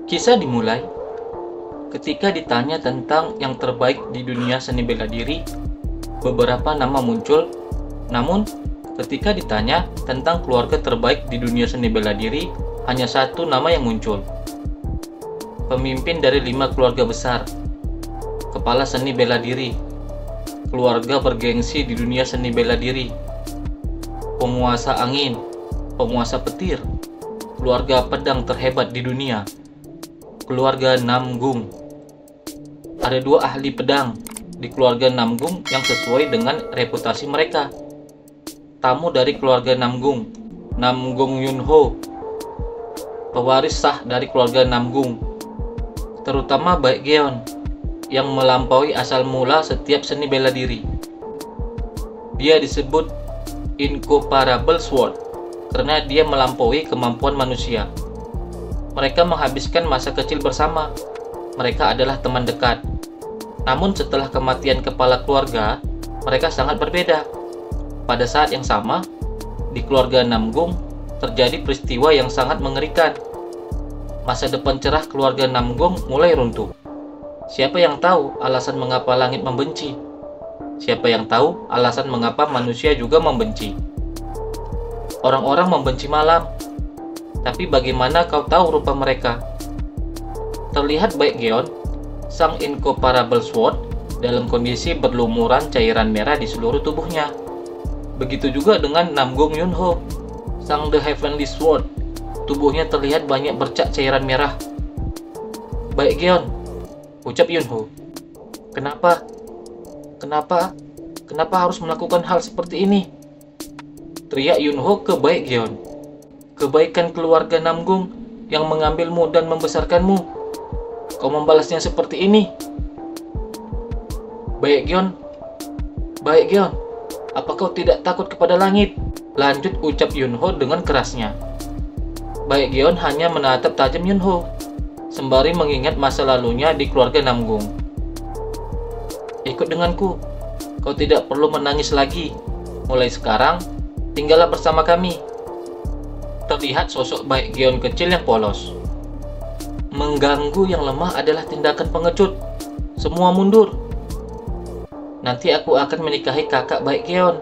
Kisah dimulai ketika ditanya tentang yang terbaik di dunia seni bela diri, beberapa nama muncul. Namun, ketika ditanya tentang keluarga terbaik di dunia seni bela diri, hanya satu nama yang muncul. Pemimpin dari 5 keluarga besar, kepala seni bela diri, keluarga bergengsi di dunia seni bela diri, penguasa angin, penguasa petir, keluarga pedang terhebat di dunia, keluarga Namgung. Ada 2 ahli pedang di keluarga Namgung yang sesuai dengan reputasi mereka. Tamu dari keluarga Namgung, Namgung Yunho, pewaris sah dari keluarga Namgung, terutama Baekgyeon yang melampaui asal mula setiap seni bela diri. Dia disebut Incomparable Sword karena dia melampaui kemampuan manusia. Mereka menghabiskan masa kecil bersama. Mereka adalah teman dekat. Namun setelah kematian kepala keluarga, mereka sangat berbeda. Pada saat yang sama, di keluarga Namgung terjadi peristiwa yang sangat mengerikan. Masa depan cerah keluarga Namgung mulai runtuh. Siapa yang tahu alasan mengapa langit membenci? Siapa yang tahu alasan mengapa manusia juga membenci? Orang-orang membenci malam. Tapi bagaimana kau tahu rupa mereka? Terlihat Baekgyeon, sang Incomparable Sword, dalam kondisi berlumuran cairan merah di seluruh tubuhnya. Begitu juga dengan Namgung Yunho, sang The Heavenly Sword. Tubuhnya terlihat banyak bercak cairan merah. Baekgyeon, ucap Yunho. Kenapa? Kenapa harus melakukan hal seperti ini? Teriak Yunho ke Baekgyeon. Kebaikan keluarga Namgung yang mengambilmu dan membesarkanmu. Kau membalasnya seperti ini. Baekgyeon, apa kau tidak takut kepada langit? Lanjut ucap Yunho dengan kerasnya. Baekgyeon hanya menatap tajam Yunho, sembari mengingat masa lalunya di keluarga Namgung. Ikut denganku, kau tidak perlu menangis lagi. Mulai sekarang, tinggallah bersama kami. Terlihat sosok Baekgyeon kecil yang polos. Mengganggu yang lemah adalah tindakan pengecut. Semua mundur. Nanti aku akan menikahi kakak Baekgyeon.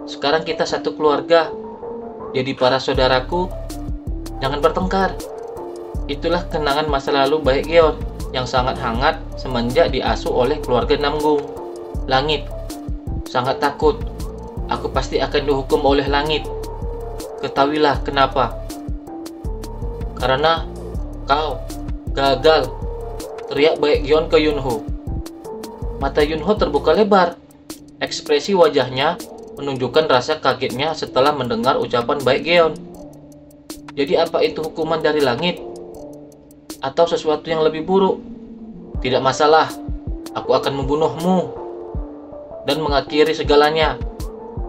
Sekarang kita satu keluarga. Jadi para saudaraku, jangan bertengkar. Itulah kenangan masa lalu Baekgyeon yang sangat hangat semenjak diasuh oleh keluarga Namgung. Langit, sangat takut. Aku pasti akan dihukum oleh langit. Ketahuilah kenapa. Karena kau gagal, teriak Baekgyeon ke Yunho. Mata Yunho terbuka lebar. Ekspresi wajahnya menunjukkan rasa kagetnya setelah mendengar ucapan Baekgyeon. Jadi apa itu hukuman dari langit? Atau sesuatu yang lebih buruk? Tidak masalah, aku akan membunuhmu dan mengakhiri segalanya.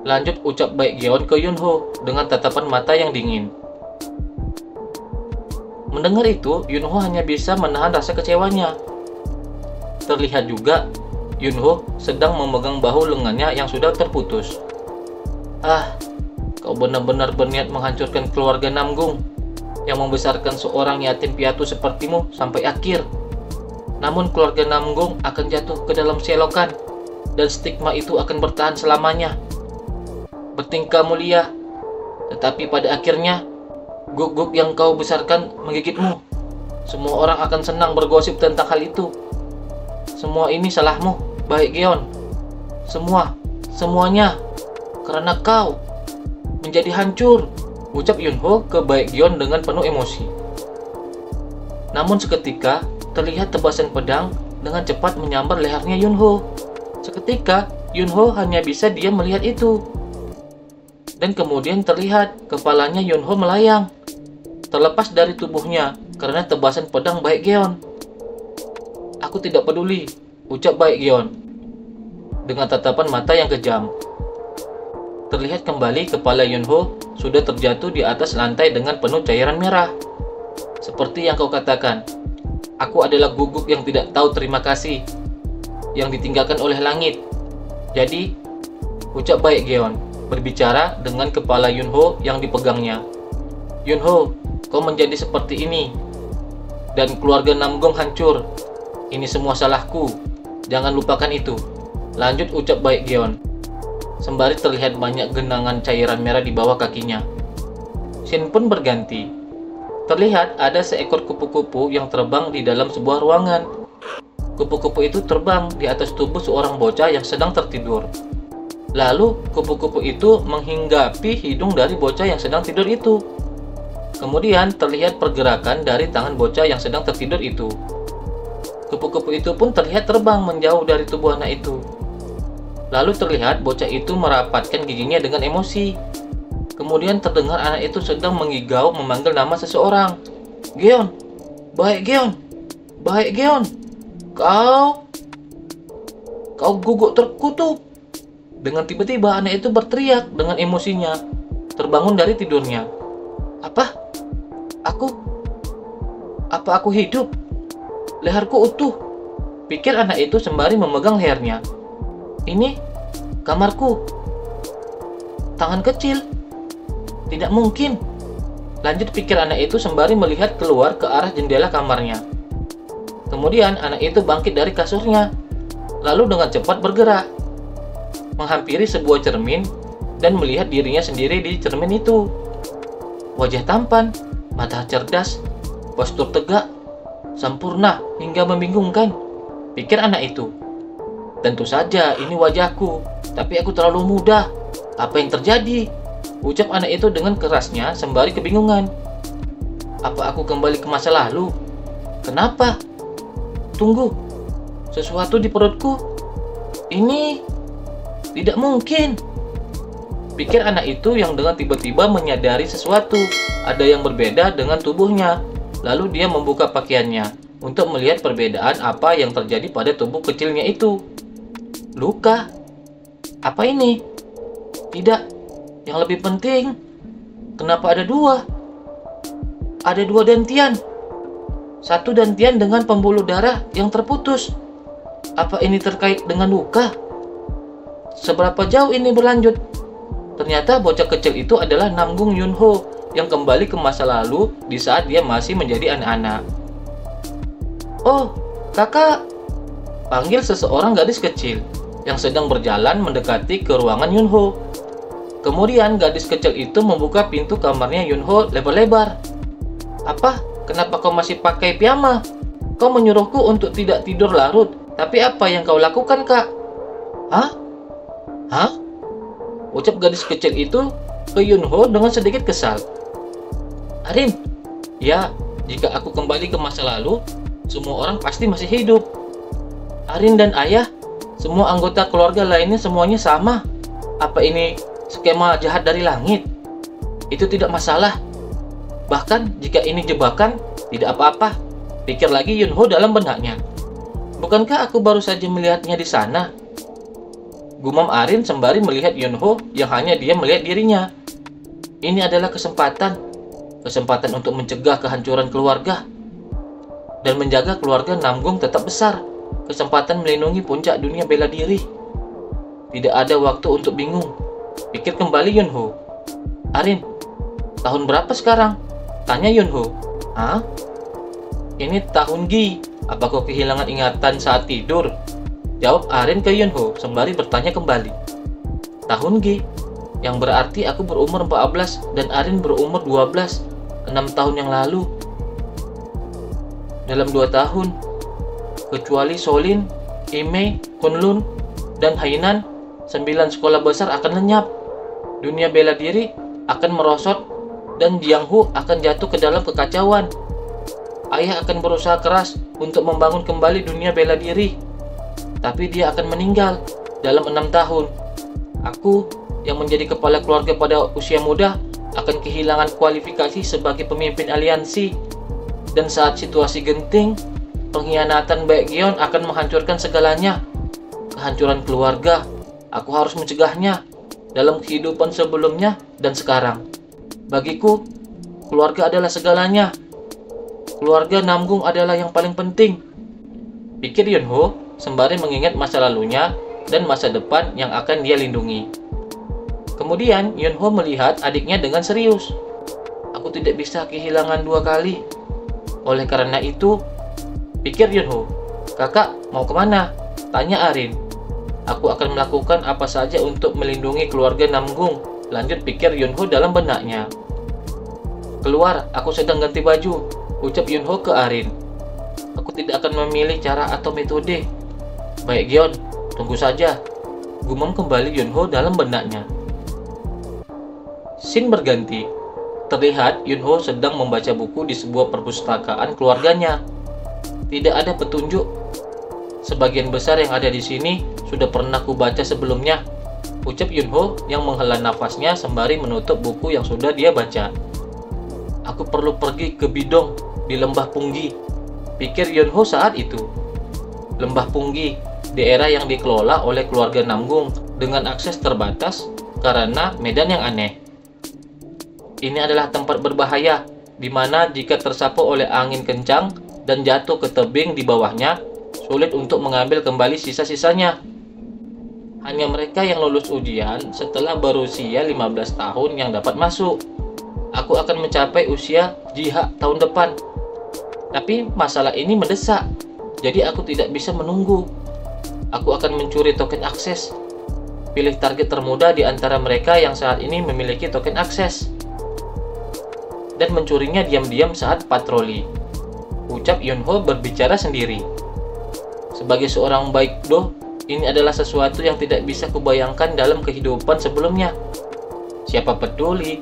Lanjut ucap Baekgyeon ke Yunho dengan tatapan mata yang dingin. Mendengar itu, Yunho hanya bisa menahan rasa kecewanya. Terlihat juga, Yunho sedang memegang bahu lengannya yang sudah terputus. Ah, kau benar-benar berniat menghancurkan keluarga Namgung yang membesarkan seorang yatim piatu sepertimu sampai akhir. Namun keluarga Namgung akan jatuh ke dalam selokan dan stigma itu akan bertahan selamanya. Bertingkah mulia, tetapi pada akhirnya guguk yang kau besarkan menggigitmu. Semua orang akan senang bergosip tentang hal itu. Semua ini salahmu, Baekgyeon. Semuanya karena kau menjadi hancur, ucap Yunho ke Baekgyeon dengan penuh emosi. Namun seketika terlihat tebasan pedang dengan cepat menyambar lehernya Yunho. Seketika Yunho hanya bisa diam melihat itu. Dan kemudian terlihat kepalanya Yunho melayang, terlepas dari tubuhnya karena tebasan pedang Baekgyeon. Aku tidak peduli, ucap Baekgyeon dengan tatapan mata yang kejam. Terlihat kembali kepala Yunho sudah terjatuh di atas lantai dengan penuh cairan merah. Seperti yang kau katakan, aku adalah guguk yang tidak tahu terima kasih, yang ditinggalkan oleh langit. Jadi, ucap Baekgyeon berbicara dengan kepala Yunho yang dipegangnya. Yunho, kau menjadi seperti ini. dan keluarga Namgung hancur. Ini semua salahku. Jangan lupakan itu. Lanjut ucap Baek Geon. Sembari terlihat banyak genangan cairan merah di bawah kakinya. Scene pun berganti. Terlihat ada seekor kupu-kupu yang terbang di dalam sebuah ruangan. Kupu-kupu itu terbang di atas tubuh seorang bocah yang sedang tertidur. Lalu kupu-kupu itu menghinggapi hidung dari bocah yang sedang tidur itu. Kemudian terlihat pergerakan dari tangan bocah yang sedang tertidur itu. Kupu-kupu itu pun terlihat terbang menjauh dari tubuh anak itu. Lalu terlihat bocah itu merapatkan giginya dengan emosi. Kemudian terdengar anak itu sedang mengigau memanggil nama seseorang. Geon, Baek Geon, Baek Geon, kau guguk terkutuk. Dengan tiba-tiba anak itu berteriak dengan emosinya, terbangun dari tidurnya. Apa aku hidup? Leherku utuh, pikir anak itu sembari memegang lehernya. Ini kamarku. Tangan kecil. Tidak mungkin. Lanjut pikir anak itu sembari melihat keluar ke arah jendela kamarnya. Kemudian anak itu bangkit dari kasurnya, lalu dengan cepat bergerak, menghampiri sebuah cermin dan melihat dirinya sendiri di cermin itu. Wajah tampan, mata cerdas, postur tegak, sempurna hingga membingungkan, pikir anak itu. Tentu saja ini wajahku, tapi aku terlalu muda. Apa yang terjadi? Ucap anak itu dengan kerasnya sembari kebingungan. Apa aku kembali ke masa lalu? Kenapa? Tunggu, sesuatu di perutku. Ini tidak mungkin. Pikir anak itu yang dengan tiba-tiba menyadari sesuatu. Ada yang berbeda dengan tubuhnya. Lalu dia membuka pakaiannya untuk melihat perbedaan apa yang terjadi pada tubuh kecilnya itu. Luka? Apa ini? Tidak. Yang lebih penting, kenapa ada dua? Ada dua dantian. Satu dantian dengan pembuluh darah yang terputus. Apa ini terkait dengan luka? Seberapa jauh ini berlanjut? Ternyata bocah kecil itu adalah Namgung Yunho yang kembali ke masa lalu di saat dia masih menjadi anak-anak. Oh, kakak! Panggil seseorang gadis kecil yang sedang berjalan mendekati ke ruangan Yunho. Kemudian gadis kecil itu membuka pintu kamarnya Yunho lebar-lebar. Apa? Kenapa kau masih pakai piyama? Kau menyuruhku untuk tidak tidur larut. Tapi apa yang kau lakukan, Kak? Hah? Hah? Ucap gadis kecil itu ke Yunho dengan sedikit kesal. Arin, ya, jika aku kembali ke masa lalu, semua orang pasti masih hidup. Arin dan ayah, semua anggota keluarga lainnya semuanya sama. Apa ini skema jahat dari langit? Itu tidak masalah. Bahkan jika ini jebakan, tidak apa-apa. Pikir lagi Yunho dalam benaknya. Bukankah aku baru saja melihatnya di sana? Gumam Arin sembari melihat Yunho yang hanya dia melihat dirinya. Ini adalah kesempatan untuk mencegah kehancuran keluarga dan menjaga keluarga Namgung tetap besar. Kesempatan melindungi puncak dunia bela diri. Tidak ada waktu untuk bingung. Pikir kembali Yunho. Arin, tahun berapa sekarang? Tanya Yunho. Hah? Ini tahun Gi. Apa kau kehilangan ingatan saat tidur? Jawab Arin ke Yunho sembari bertanya kembali. Tahun Gi, yang berarti aku berumur 14 dan Arin berumur 12, 6 tahun yang lalu. Dalam 2 tahun, kecuali Solin, Imei, Kunlun, dan Hainan, 9 sekolah besar akan lenyap. Dunia bela diri akan merosot dan Jianghu akan jatuh ke dalam kekacauan. Ayah akan berusaha keras untuk membangun kembali dunia bela diri, tapi dia akan meninggal dalam 6 tahun. Aku yang menjadi kepala keluarga pada usia muda akan kehilangan kualifikasi sebagai pemimpin aliansi, dan saat situasi genting, pengkhianatan Baek Geon akan menghancurkan segalanya. Kehancuran keluarga, aku harus mencegahnya dalam kehidupan sebelumnya dan sekarang. Bagiku, keluarga adalah segalanya. Keluarga Namgung adalah yang paling penting. Pikir Yunho sembari mengingat masa lalunya dan masa depan yang akan dia lindungi. Kemudian Yunho melihat adiknya dengan serius. Aku tidak bisa kehilangan 2 kali. Oleh karena itu, pikir Yunho, kakak mau kemana? Tanya Arin. Aku akan melakukan apa saja untuk melindungi keluarga Namgung, lanjut pikir Yunho dalam benaknya. Keluar, aku sedang ganti baju, ucap Yunho ke Arin. Aku tidak akan memilih cara atau metode. Baik Gion, tunggu saja, gumam kembali Yunho dalam benaknya. Scene berganti. Terlihat Yunho sedang membaca buku di sebuah perpustakaan keluarganya. Tidak ada petunjuk. Sebagian besar yang ada di sini sudah pernah kubaca sebelumnya, ucap Yunho yang menghela nafasnya sembari menutup buku yang sudah dia baca. Aku perlu pergi ke Bidong di Lembah Punggi, pikir Yunho saat itu. Lembah Punggi, daerah yang dikelola oleh keluarga Namgung dengan akses terbatas karena medan yang aneh. Ini adalah tempat berbahaya, di mana jika tersapu oleh angin kencang dan jatuh ke tebing di bawahnya, sulit untuk mengambil kembali sisa-sisanya. Hanya mereka yang lulus ujian setelah berusia 15 tahun yang dapat masuk. Aku akan mencapai usia jihad tahun depan. Tapi masalah ini mendesak, jadi aku tidak bisa menunggu. Aku akan mencuri token akses. Pilih target termuda di antara mereka yang saat ini memiliki token akses, dan mencurinya diam-diam saat patroli, ucap Yunho berbicara sendiri. Sebagai seorang baik doh, ini adalah sesuatu yang tidak bisa kubayangkan dalam kehidupan sebelumnya. Siapa peduli,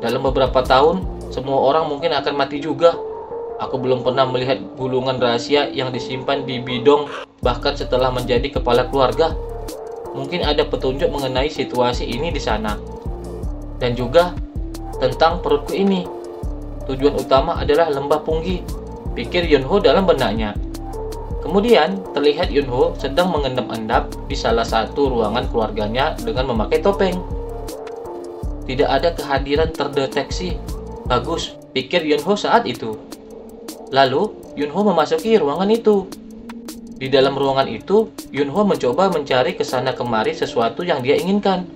dalam beberapa tahun, semua orang mungkin akan mati juga. Aku belum pernah melihat gulungan rahasia yang disimpan di Bidong, bahkan setelah menjadi kepala keluarga. Mungkin ada petunjuk mengenai situasi ini di sana. Dan juga tentang perutku ini. Tujuan utama adalah Lembah Punggi, pikir Yunho dalam benaknya. Kemudian, terlihat Yunho sedang mengendap-endap di salah satu ruangan keluarganya dengan memakai topeng. Tidak ada kehadiran terdeteksi. Bagus, pikir Yunho saat itu. Lalu, Yunho memasuki ruangan itu. Di dalam ruangan itu, Yunho mencoba mencari kesana kemari sesuatu yang dia inginkan.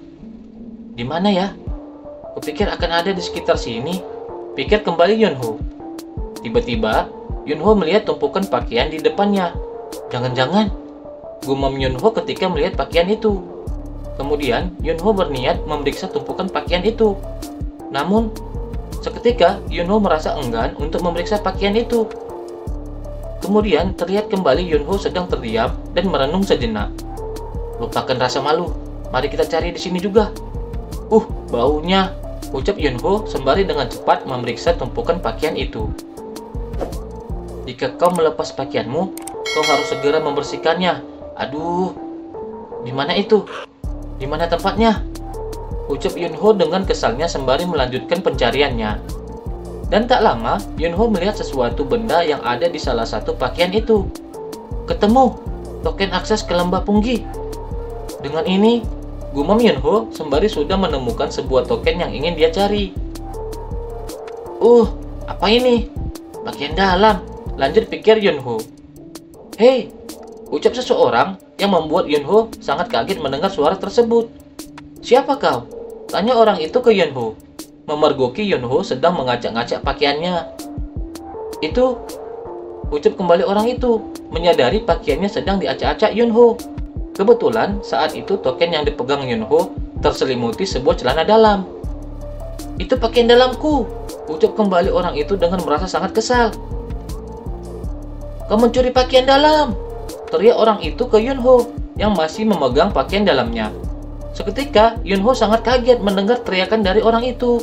Di mana ya? Kupikir akan ada di sekitar sini, pikir kembali Yunho. Tiba-tiba, Yunho melihat tumpukan pakaian di depannya. Jangan-jangan, gumam Yunho ketika melihat pakaian itu. Kemudian, Yunho berniat memeriksa tumpukan pakaian itu. Namun, seketika Yunho merasa enggan untuk memeriksa pakaian itu. Kemudian, terlihat kembali Yunho sedang terdiam dan merenung sejenak. Lupakan rasa malu, mari kita cari di sini juga. Baunya, ucap Yunho sembari dengan cepat memeriksa tumpukan pakaian itu. Jika kau melepas pakaianmu, kau harus segera membersihkannya. Aduh, di mana itu? Di mana tempatnya? Ucap Yunho dengan kesalnya sembari melanjutkan pencariannya. Dan tak lama, Yunho melihat sesuatu benda yang ada di salah satu pakaian itu. Ketemu, token akses ke Lembah Punggi. Dengan ini, gumam Yunho sembari sudah menemukan sebuah token yang ingin dia cari. Apa ini? Bagian dalam, lanjut pikir Yunho. Hei, ucap seseorang yang membuat Yunho sangat kaget mendengar suara tersebut. Siapa kau? Tanya orang itu ke Yunho. Memergoki Yunho sedang mengacak-ngacak pakaiannya. Itu, ucap kembali orang itu, menyadari pakaiannya sedang diacak-acak Yunho. Kebetulan saat itu token yang dipegang Yunho terselimuti sebuah celana dalam. Itu pakaian dalamku, ucap kembali orang itu dengan merasa sangat kesal. Kau mencuri pakaian dalam, teriak orang itu ke Yunho yang masih memegang pakaian dalamnya. Seketika Yunho sangat kaget mendengar teriakan dari orang itu.